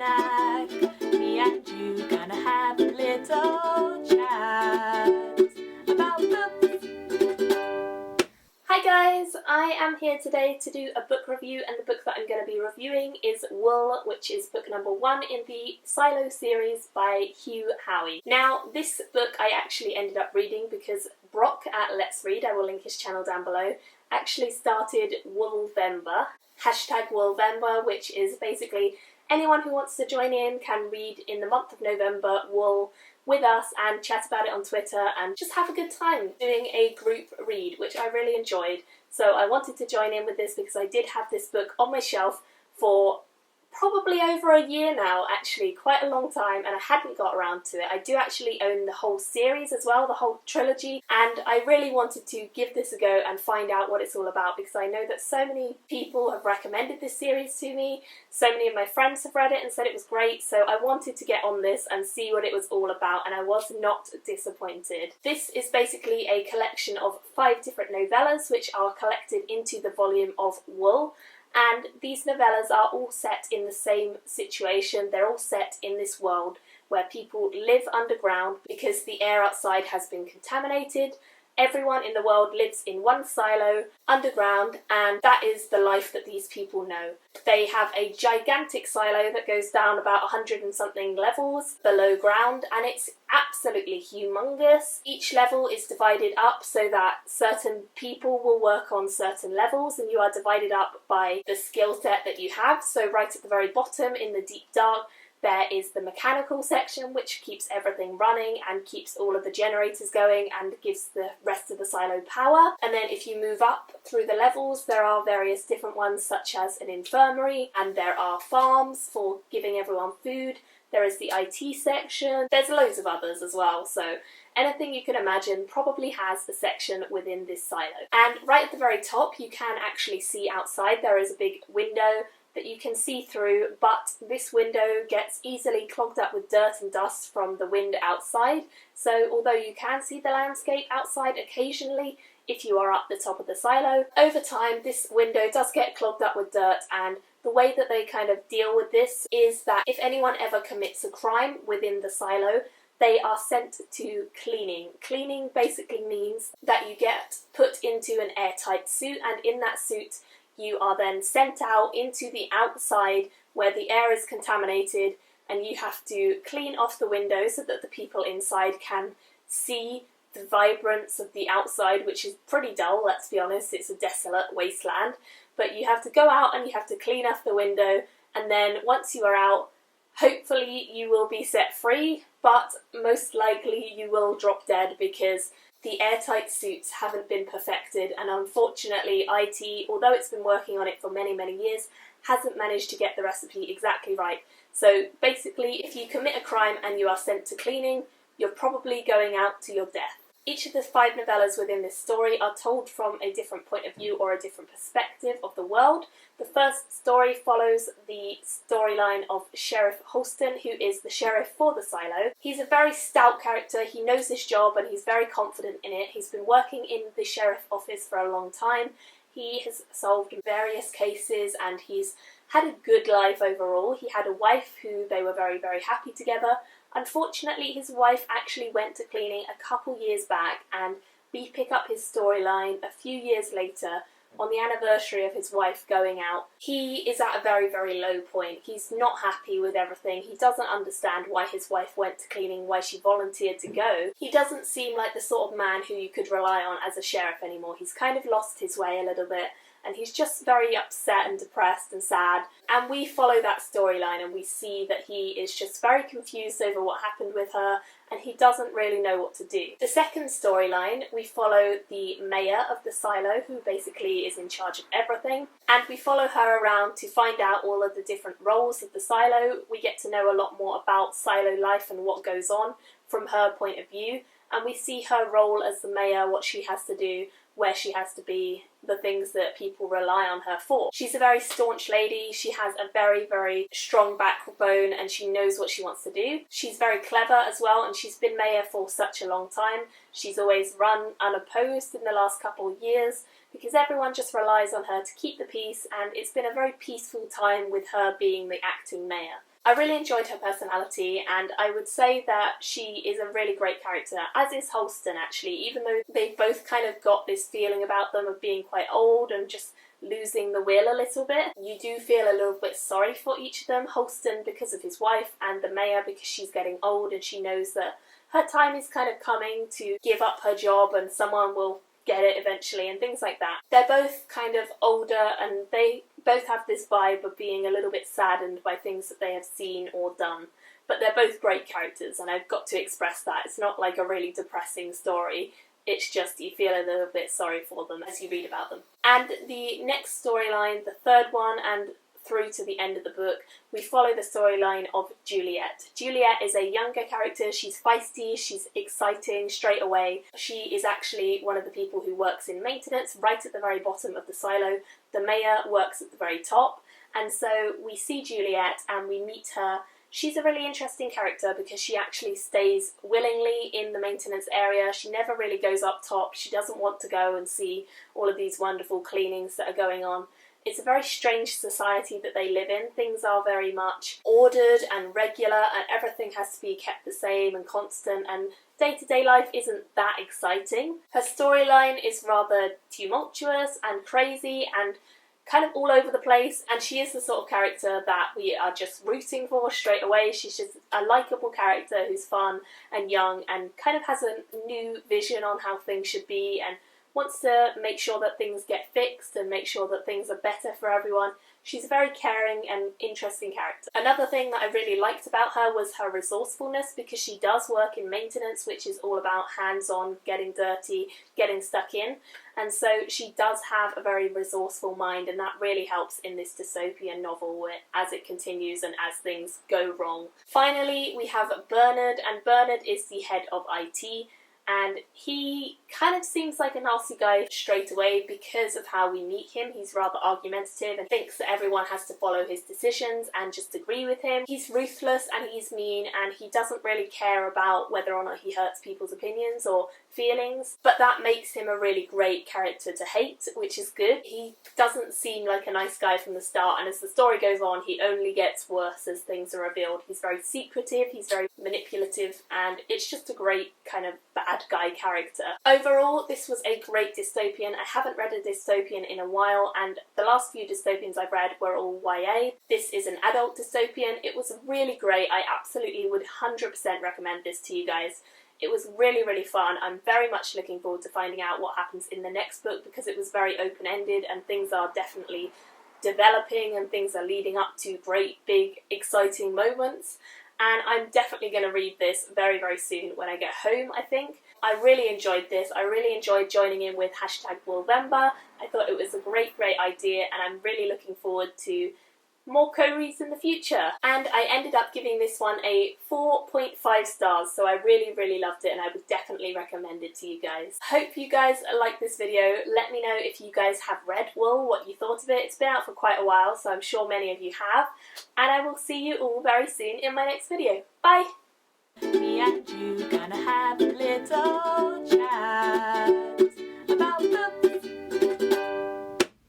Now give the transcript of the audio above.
snack. Me and you gonna have a little chat about books. Hi guys, I am here today to do a book review, and the book that I'm going to be reviewing is Wool, which is book number 1 in the Silo series by Hugh Howey. Now, this book I actually ended up reading because Brock at Let's Read, I will link his channel down below, actually started woolvember, #woolvember, which is basically anyone who wants to join in can read in the month of November Wool with us and chat about it on Twitter and just have a good time doing a group read, which I really enjoyed. So I wanted to join in with this because I did have this book on my shelf for probably over a year now, actually, quite a long time, and I hadn't got around to it. I do actually own the whole series as well, the whole trilogy, and I really wanted to give this a go and find out what it's all about because I know that so many people have recommended this series to me, so many of my friends have read it and said it was great, so I wanted to get on this and see what it was all about, and I was not disappointed. This is basically a collection of 5 different novellas which are collected into the volume of Wool. And these novellas are all set in the same situation. They're all set in this world where people live underground because the air outside has been contaminated. Everyone in the world lives in one silo underground, and that is the life that these people know. They have a gigantic silo that goes down about 100 and something levels below ground, and it's absolutely humongous. Each level is divided up so that certain people will work on certain levels, and you are divided up by the skill set that you have. So right at the very bottom in the deep dark, there is the mechanical section, which keeps everything running and keeps all of the generators going and gives the rest of the silo power. And then if you move up through the levels, there are various different ones, such as an infirmary, and there are farms for giving everyone food. There is the IT section. There's loads of others as well, so anything you can imagine probably has a section within this silo. And right at the very top, you can actually see outside. There is a big window that you can see through, but this window gets easily clogged up with dirt and dust from the wind outside. So although you can see the landscape outside occasionally, if you are up the top of the silo, over time this window does get clogged up with dirt, and the way that they kind of deal with this is that if anyone ever commits a crime within the silo, they are sent to cleaning. Cleaning basically means that you get put into an airtight suit, and in that suit you are then sent out into the outside where the air is contaminated, and you have to clean off the windows so that the people inside can see the vibrance of the outside, which is pretty dull, let's be honest. It's a desolate wasteland. But you have to go out and you have to clean off the window, and then once you are out, hopefully you will be set free, but most likely you will drop dead because the airtight suits haven't been perfected, and unfortunately IT, although it's been working on it for many, many years, hasn't managed to get the recipe exactly right. So basically, if you commit a crime and you are sent to cleaning, you're probably going out to your death. Each of the 5 novellas within this story are told from a different point of view or a different perspective of the world. The first story follows the storyline of Sheriff Holston, who is the sheriff for the silo. He's a very stout character, he knows his job and he's very confident in it. He's been working in the sheriff office for a long time. He has solved various cases and he's had a good life overall. He had a wife who they were very, very happy together. Unfortunately, his wife actually went to cleaning a couple years back, and we pick up his storyline a few years later on the anniversary of his wife going out. He is at a very, very low point. He's not happy with everything. He doesn't understand why his wife went to cleaning, why she volunteered to go. He doesn't seem like the sort of man who you could rely on as a sheriff anymore. He's kind of lost his way a little bit, and he's just very upset and depressed and sad. And we follow that storyline and we see that he is just very confused over what happened with her, and he doesn't really know what to do. The second storyline, we follow the mayor of the silo, who basically is in charge of everything, and we follow her around to find out all of the different roles of the silo. We get to know a lot more about silo life and what goes on from her point of view, and we see her role as the mayor, what she has to do, where she has to be, the things that people rely on her for. She's a very staunch lady, she has a very, very strong backbone, and she knows what she wants to do. She's very clever as well, and she's been mayor for such a long time. She's always run unopposed in the last couple of years because everyone just relies on her to keep the peace, and it's been a very peaceful time with her being the acting mayor. I really enjoyed her personality, and I would say that she is a really great character, as is Holston actually, even though they've both kind of got this feeling about them of being quite old and just losing the will a little bit. You do feel a little bit sorry for each of them. Holston because of his wife, and the mayor because she's getting old and she knows that her time is kind of coming to give up her job and someone will get it eventually and things like that. They're both kind of older and they both have this vibe of being a little bit saddened by things that they have seen or done. But they're both great characters and I've got to express that. It's not like a really depressing story. It's just you feel a little bit sorry for them as you read about them. And the next storyline, the third one, and through to the end of the book, we follow the storyline of Juliet. Juliet is a younger character. She's feisty, she's exciting straight away. She is actually one of the people who works in maintenance right at the very bottom of the silo. The mayor works at the very top. And so we see Juliet and we meet her. She's a really interesting character because she actually stays willingly in the maintenance area. She never really goes up top. She doesn't want to go and see all of these wonderful cleanings that are going on. It's a very strange society that they live in. Things are very much ordered and regular and everything has to be kept the same and constant, and day-to-day life isn't that exciting. Her storyline is rather tumultuous and crazy and kind of all over the place, and she is the sort of character that we are just rooting for straight away. She's just a likeable character who's fun and young and kind of has a new vision on how things should be and wants to make sure that things get fixed and make sure that things are better for everyone. She's a very caring and interesting character. Another thing that I really liked about her was her resourcefulness, because she does work in maintenance, which is all about hands-on, getting dirty, getting stuck in. And so she does have a very resourceful mind, and that really helps in this dystopian novel as it continues and as things go wrong. Finally, we have Bernard, and Bernard is the head of IT. And he kind of seems like a nasty guy straight away because of how we meet him. He's rather argumentative and thinks that everyone has to follow his decisions and just agree with him. He's ruthless and he's mean and he doesn't really care about whether or not he hurts people's opinions or feelings. But that makes him a really great character to hate, which is good. He doesn't seem like a nice guy from the start, and as the story goes on, he only gets worse as things are revealed. He's very secretive, he's very manipulative, and it's just a great kind of bad guy character. Overall, this was a great dystopian. I haven't read a dystopian in a while, and the last few dystopians I've read were all YA. This is an adult dystopian. It was really great. I absolutely would 100% recommend this to you guys. It was really, really fun. I'm very much looking forward to finding out what happens in the next book because it was very open-ended and things are definitely developing and things are leading up to great, big, exciting moments. And I'm definitely going to read this very, very soon when I get home, I think. I really enjoyed this. I really enjoyed joining in with #woolvember. I thought it was a great, great idea, and I'm really looking forward to more co-reads in the future. And I ended up giving this one a 4.5 stars, so I really, really loved it and I would definitely recommend it to you guys. Hope you guys liked this video. Let me know if you guys have read Wool, what you thought of it. It's been out for quite a while, so I'm sure many of you have. And I will see you all very soon in my next video. Bye! Me and you gonna have a little chat about the